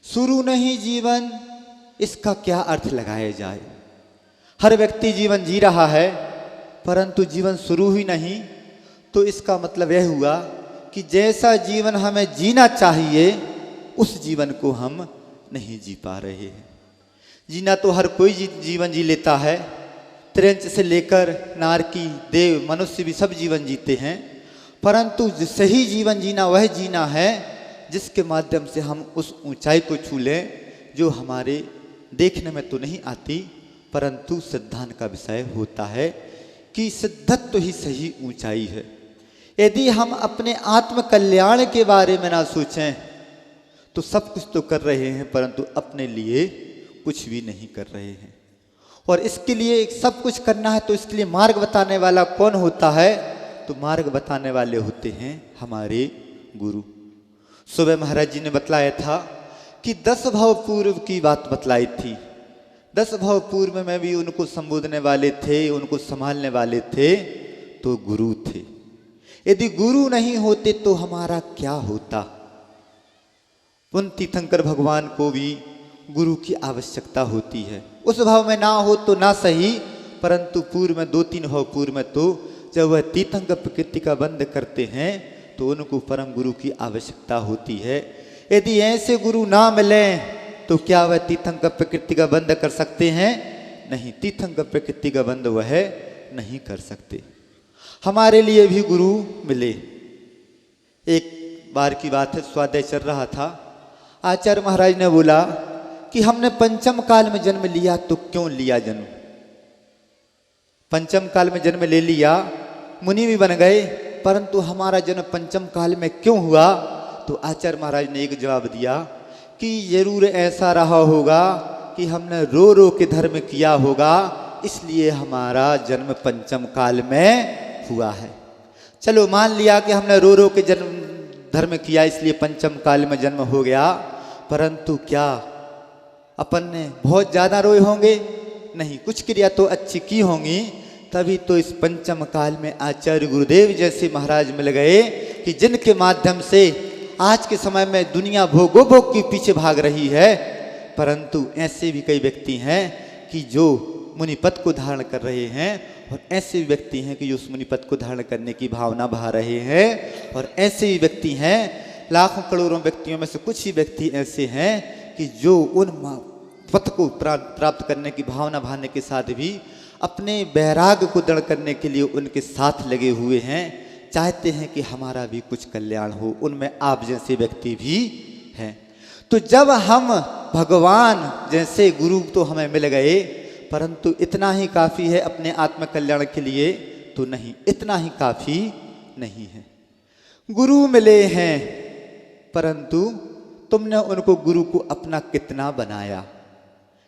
S5: शुरू नहीं जीवन, इसका क्या अर्थ लगाया जाए। हर व्यक्ति जीवन जी रहा है परंतु जीवन शुरू ही नहीं, तो इसका मतलब यह हुआ कि जैसा जीवन हमें जीना चाहिए उस जीवन को हम नहीं जी पा रहे हैं। जीना तो हर कोई जीवन जी लेता है, त्रिंच से लेकर नारकी, देव, मनुष्य भी सब जीवन जीते हैं, परंतु जो सही जीवन जीना वह जीना है जिसके माध्यम से हम उस ऊंचाई को छू लें जो हमारे देखने में तो नहीं आती, परंतु सिद्धांत का विषय होता है कि सिद्धत्व ही सही ऊंचाई है। यदि हम अपने आत्म कल्याण के बारे में ना सोचें तो सब कुछ तो कर रहे हैं परंतु अपने लिए कुछ भी नहीं कर रहे हैं। और इसके लिए सब कुछ करना है तो इसके लिए मार्ग बताने वाला कौन होता है? तो मार्ग बताने वाले होते हैं हमारे गुरु। सुबह महाराज जी ने बतलाया था कि 10 भाव पूर्व की बात बतलाई थी। 10 भाव पूर्व में भी उनको संबोधने वाले थे, उनको संभालने वाले थे, तो गुरु थे। यदि गुरु नहीं होते तो हमारा क्या होता? उन तीर्थंकर भगवान को भी गुरु की आवश्यकता होती है। उस भाव में ना हो तो ना सही, परंतु पूर्व में 2-3 भाव पूर्व में तो जब वह तीर्थंकर प्रकृति का बंद करते हैं तो उनको परम गुरु की आवश्यकता होती है। यदि ऐसे गुरु ना मिले तो क्या वह तीर्थंकर प्रकृति का बंद कर सकते हैं? नहीं, तीर्थंकर प्रकृति का बंद वह नहीं कर सकते। हमारे लिए भी गुरु मिले। एक बार की बात है, स्वाध्याय चल रहा था, आचार्य महाराज ने बोला कि हमने पंचम काल में जन्म लिया तो क्यों लिया जन्म? पंचम काल में जन्म ले लिया, मुनि भी बन गए, परंतु हमारा जन्म पंचम काल में क्यों हुआ? तो आचार्य महाराज ने एक जवाब दिया कि जरूर ऐसा रहा होगा कि हमने रो रो के धर्म किया होगा, इसलिए हमारा जन्म पंचम काल में हुआ है। चलो मान लिया कि हमने रो रो के जन्म धर्म किया इसलिए पंचम काल में जन्म हो गया, परंतु क्या अपन ने बहुत ज्यादा रोए होंगे? नहीं, कुछ क्रिया तो अच्छी की होंगी, तभी तो इस पंचम काल में आचार्य गुरुदेव जैसे महाराज मिल गए कि जिनके माध्यम से आज के समय में दुनिया भोगोभोग के पीछे भाग रही है, परंतु ऐसे भी कई व्यक्ति हैं कि जो मुनि पद को धारण कर रहे हैं, और ऐसे भी व्यक्ति हैं कि जो उस मुनि पद को धारण करने की भावना बहा रहे हैं, और ऐसे भी व्यक्ति हैं, लाखों करोड़ों व्यक्तियों में से कुछ ही व्यक्ति ऐसे हैं कि जो उन पद को प्राप्त करने की भावना बहाने के साथ भी अपने वैराग्य को दृढ़ करने के लिए उनके साथ लगे हुए हैं, चाहते हैं कि हमारा भी कुछ कल्याण हो। उनमें आप जैसे व्यक्ति भी हैं। तो जब हम भगवान जैसे गुरु तो हमें मिल गए, परंतु इतना ही काफ़ी है अपने आत्म कल्याण के लिए? तो नहीं, इतना ही काफ़ी नहीं है। गुरु मिले हैं, परंतु तुमने उनको गुरु को अपना कितना बनाया?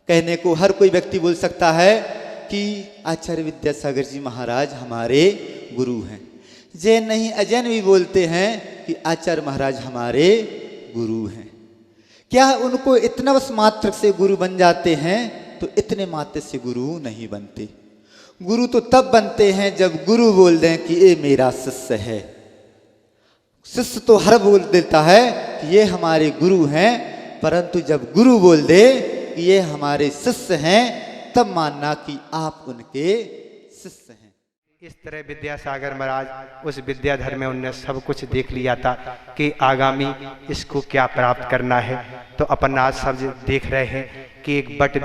S5: कहने को हर कोई व्यक्ति बोल सकता है कि आचार्य विद्यासागर जी महाराज हमारे गुरु हैं। जैन नहीं, अजैन भी बोलते हैं कि आचार्य महाराज हमारे गुरु हैं। क्या उनको इतना बस मात्र से गुरु बन जाते हैं? तो इतने मात्र से गुरु नहीं बनते। गुरु तो तब बनते हैं जब गुरु बोल दें कि ये मेरा शिष्य है। शिष्य तो हर बोल देता है कि ये हमारे गुरु हैं, परंतु जब गुरु बोल दे कि ये हमारे शिष्य हैं, तब मानना कि आप उनके शिष्य हैं।
S6: इस तरह विद्यासागर महाराज उस विद्याधर में उनने सब कुछ देख लिया था कि आगामी इसको क्या प्राप्त करना है। तो अपन आज सब देख रहे हैं कि एक बट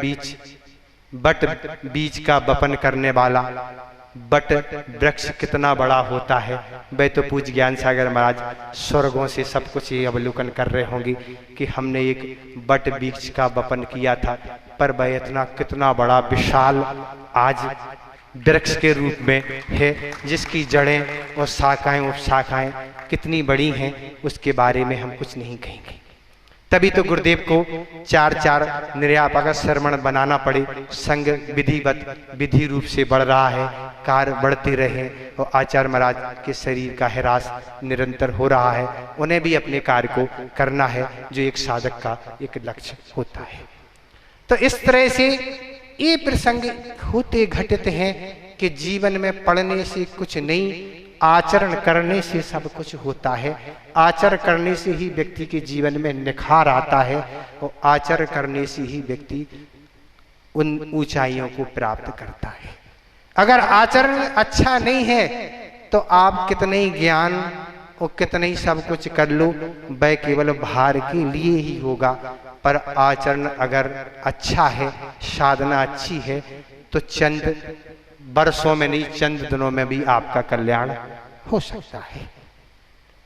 S6: बीज का वपन करने वाला बट वृक्ष कितना बड़ा होता है, वह तो पूज्य ज्ञान सागर महाराज स्वर्गों से सब कुछ ये अवलोकन कर रहे होंगे कि हमने एक बट वृक्ष का वपन किया था, पर वह इतना कितना बड़ा विशाल आज वृक्ष के रूप में है, जिसकी जड़ें और शाखाएं उपशाखाएं कितनी बड़ी हैं, उसके बारे में हम कुछ नहीं कहेंगे। तभी तो गुरुदेव को 4-4 निर्यापक श्रवण बनाना पड़े, संग विधिवत विधि रूप से बढ़ रहा है, कार्य बढ़ते रहे और आचार्य महाराज के शरीर का ह्रास निरंतर हो रहा है, उन्हें भी अपने कार्य को करना है जो एक साधक का एक लक्ष्य होता है। तो इस तरह से ये प्रसंग होते घटित हैं कि जीवन में पढ़ने से कुछ नहीं, आचरण करने से सब कुछ होता है। आचरण करने से ही व्यक्ति के जीवन में निखार आता है और आचरण करने से ही व्यक्ति उन ऊंचाइयों को प्राप्त करता है। अगर आचरण अच्छा नहीं है तो आप कितने ही ज्ञान और कितने ही सब कुछ कर लो, वह केवल भार के लिए ही होगा। पर आचरण अगर अच्छा है, साधना अच्छी है, तो चंद वर्षों में नहीं, चंद दिनों में भी आपका कल्याण हो सकता है।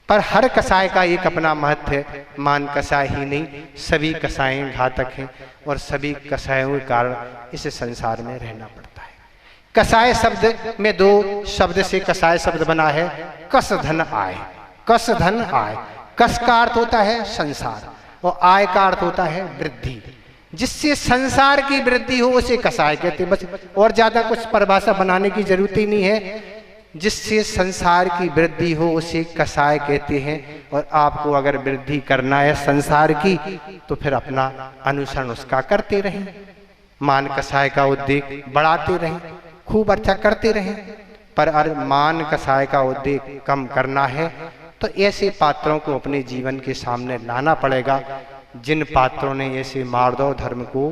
S6: पर हर कसाय का एक अपना महत्व है। मान कसाय ही नहीं, सभी कसाएं घातक हैं और सभी कसायों के कारण इस संसार में रहना पड़ता है। कसाय शब्द में 2 शब्द से कसाय शब्द बना है, कस धन आय। कस धन आय, कस का अर्थ होता है संसार और आय का अर्थ होता है वृद्धि। जिससे संसार की वृद्धि हो उसे कसाय कहते हैं, बस और ज्यादा कुछ परिभाषा बनाने की जरूरत ही नहीं है। जिससे संसार की वृद्धि हो उसे कसाय कहते हैं। और आपको अगर वृद्धि करना है संसार की तो फिर अपना अनुसरण उसका करते रहें, मान कसाय का उद्देश्य बढ़ाते रहें, खूब अच्छा करते रहें। पर अगर मान कसाय का उद्देश्य कम करना है तो ऐसे पात्रों को अपने जीवन के सामने लाना पड़ेगा जिन पात्रों ने ऐसे मार्दव धर्म को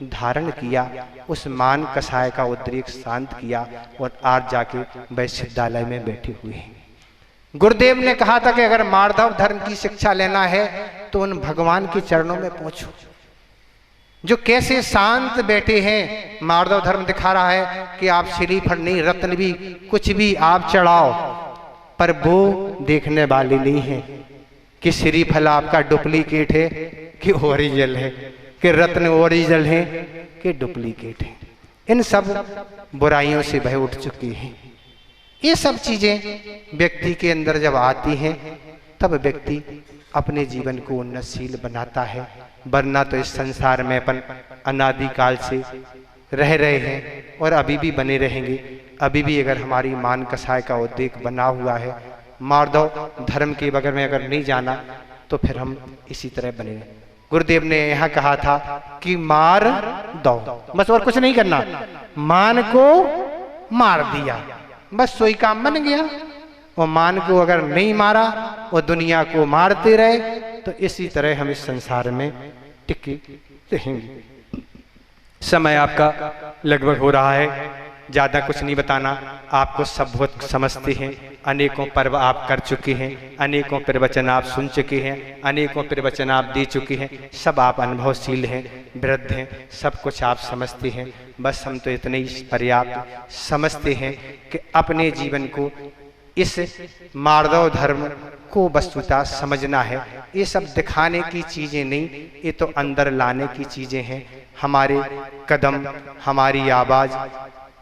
S6: धारण किया, उस मान कसाय का उद्रेक शांत किया और आज जाके वह सिद्धालय में बैठे हुए हैं। गुरुदेव ने कहा था कि अगर मार्दव धर्म की शिक्षा लेना है तो उन भगवान के चरणों में पहुंचो, जो कैसे शांत बैठे हैं। मार्दव धर्म दिखा रहा है कि आप श्रीफल नहीं, रत्न भी, कुछ भी आप चढ़ाओ, पर वो देखने वाले नहीं है कि श्रीफल आपका डुप्लीकेट है कि ओरिजिनल है, कि रत्न ओरिजिनल है कि डुप्लीकेट है। इन सब बुराइयों से भय उठ चुके हैं। ये सब चीजें व्यक्ति के अंदर जब आती हैं तब व्यक्ति अपने जीवन को उन्नतशील बनाता है। वरना तो इस संसार में अपन अनादिकाल से रह रहे हैं और अभी भी बने रहेंगे। अभी भी अगर हमारी मान कसाय का उद्देश्य बना हुआ है, मार्दव धर्म के बगैर में अगर नहीं जाना तो फिर हम इसी तरह बने रहें। गुरुदेव ने यहाँ कहा था कि मार दो, बस और कुछ नहीं करना, मान को मार दिया, बस सोई काम बन गया। और मान को अगर नहीं मारा और दुनिया को मारते रहे तो इसी तरह हम इस संसार में टिके रहेंगे। समय आपका लगभग हो रहा है, ज़्यादा कुछ नहीं बताना, आपको सब बहुत समझते हैं। अनेकों पर्व आप कर चुके हैं, अनेकों प्रवचन आप सुन चुके हैं, अनेकों प्रवचन आप दे चुके हैं, सब आप अनुभवशील हैं, वृद्ध हैं, सब कुछ आप समझते हैं। बस हम तो इतने ही पर्याप्त समझते हैं कि अपने जीवन को इस मार्दव धर्म को वस्तुतः समझना है। ये सब दिखाने की चीज़ें नहीं, ये तो अंदर लाने की चीज़ें हैं। हमारे कदम, हमारी आवाज़,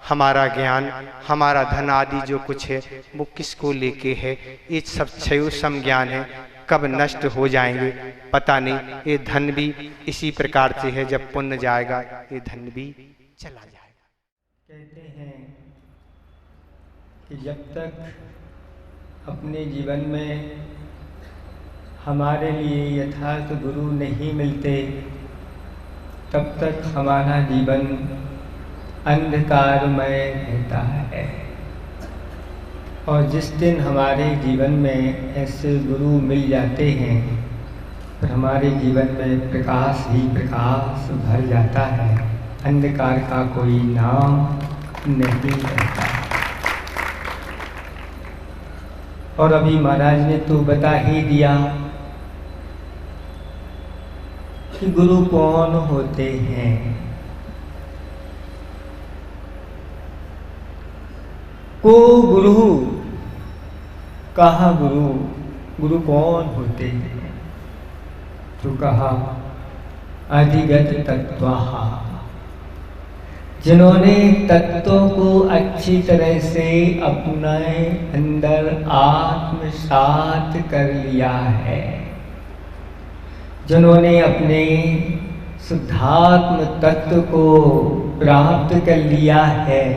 S6: हमारा ज्ञान, हमारा धन आदि जो कुछ है वो किसको लेके है, ये सब क्षय समज्ञान है, कब नष्ट हो जाएंगे पता नहीं। ये धन भी इसी प्रकार से है, जब पुण्य जाएगा ये धन भी चला जाएगा।
S7: कहते हैं कि जब तक अपने जीवन में हमारे लिए यथार्थ गुरु नहीं मिलते तब तक हमारा जीवन अंधकारमय रहता है। और जिस दिन हमारे जीवन में ऐसे गुरु मिल जाते हैं फिर हमारे जीवन में प्रकाश ही प्रकाश भर जाता है, अंधकार का कोई नाम नहीं रहता। और अभी महाराज ने तो बता ही दिया कि गुरु कौन होते हैं। को गुरु कहा, गुरु गुरु कौन होते हैं? तो कहा अधिगत तत्वाः, जिन्होंने तत्वों को अच्छी तरह से अपने अंदर आत्मसात कर लिया है, जिन्होंने अपने शुद्धात्म तत्व को प्राप्त कर लिया है,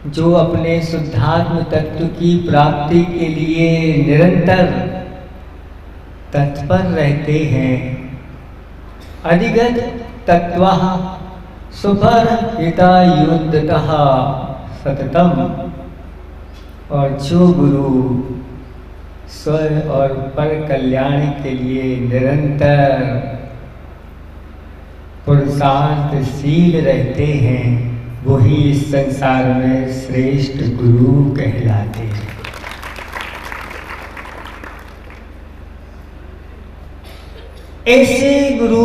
S7: जो अपने शुद्धात्म तत्व की प्राप्ति के लिए निरंतर तत्पर रहते हैं। अधिगत तत्वः सुपरहिता युद्धतः सततम, और जो गुरु स्व और पर कल्याण के लिए निरंतर पुरुषार्थशील रहते हैं, वही इस संसार में श्रेष्ठ गुरु कहलाते हैं। ऐसे गुरु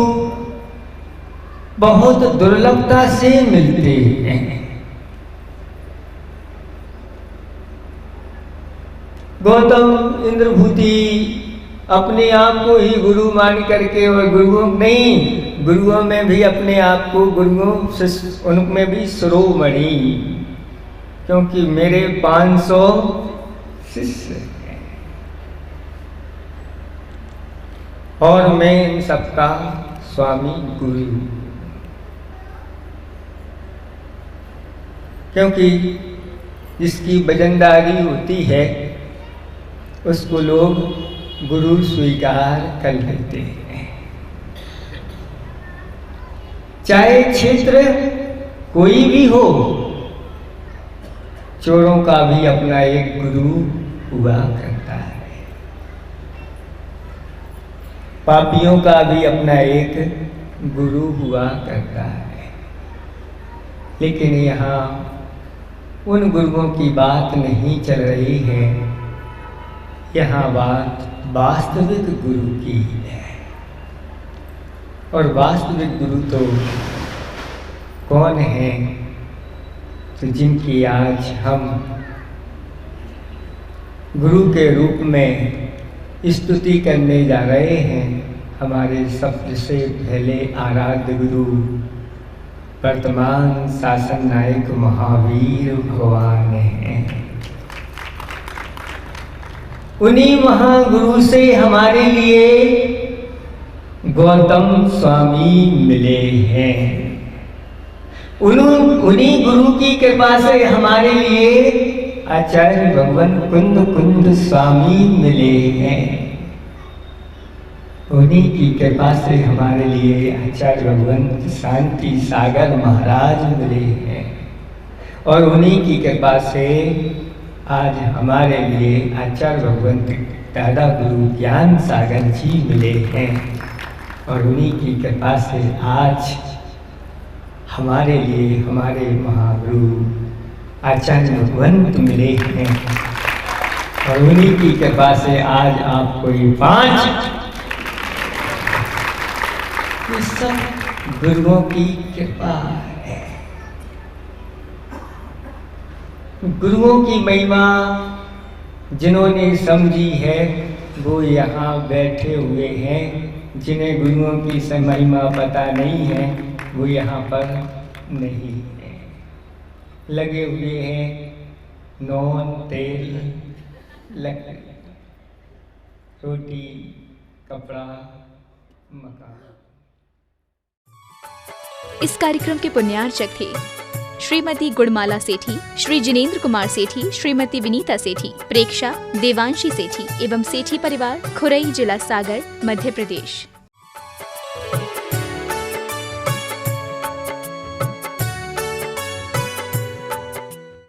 S7: बहुत दुर्लभता से मिलते हैं। गौतम इंद्रभूति अपने आप को ही गुरु मान करके, और गुरुओं नहीं, गुरुओं में भी अपने आप को गुरुओं से, उनमें भी शिरोमणि, क्योंकि मेरे 500 शिष्य हैं और मैं इन सबका स्वामी गुरु, क्योंकि जिसकी वजनदारी होती है उसको लोग गुरु स्वीकार कर लेते हैं। चाहे क्षेत्र कोई भी हो, चोरों का भी अपना एक गुरु हुआ करता है, पापियों का भी अपना एक गुरु हुआ करता है। लेकिन यहाँ उन गुरुओं की बात नहीं चल रही है, यहाँ बात वास्तविक गुरु की है। और वास्तविक गुरु तो कौन है? तो जिनकी आज हम गुरु के रूप में स्तुति करने जा रहे हैं, हमारे सबसे पहले आराध्य गुरु वर्तमान शासन नायक महावीर भगवान हैं। उन्हीं महागुरु से हमारे लिए गौतम स्वामी मिले हैं। उन्हीं गुरु की कृपा से हमारे लिए आचार्य भगवान कुंद स्वामी मिले हैं। उन्हीं की कृपा से हमारे लिए आचार्य भगवान शांति सागर महाराज मिले हैं। और उन्हीं की कृपा से आज हमारे लिए आचार्य भगवंत दादा गुरु ज्ञान सागर जी मिले हैं। और उन्हीं की कृपा से आज हमारे लिए हमारे महागुरु आचार्य भगवंत मिले हैं। और उन्हीं की कृपा से आज आपको ये 5 सब गुरुओं की कृपा है। गुरुओं की महिमा जिन्होंने समझी है वो यहाँ बैठे हुए हैं। जिन्हें गुरुओं की महिमा पता नहीं है वो यहाँ पर नहीं है। लगे हुए हैं नॉन तेल लकड़ी रोटी कपड़ा मकान।
S1: इस कार्यक्रम के पुण्यार्चक थे श्रीमती गुड़माला सेठी, श्री जिनेंद्र कुमार सेठी, श्रीमती विनीता सेठी, प्रेक्षा देवांशी सेठी एवं सेठी परिवार, खुरई, जिला सागर, मध्य प्रदेश।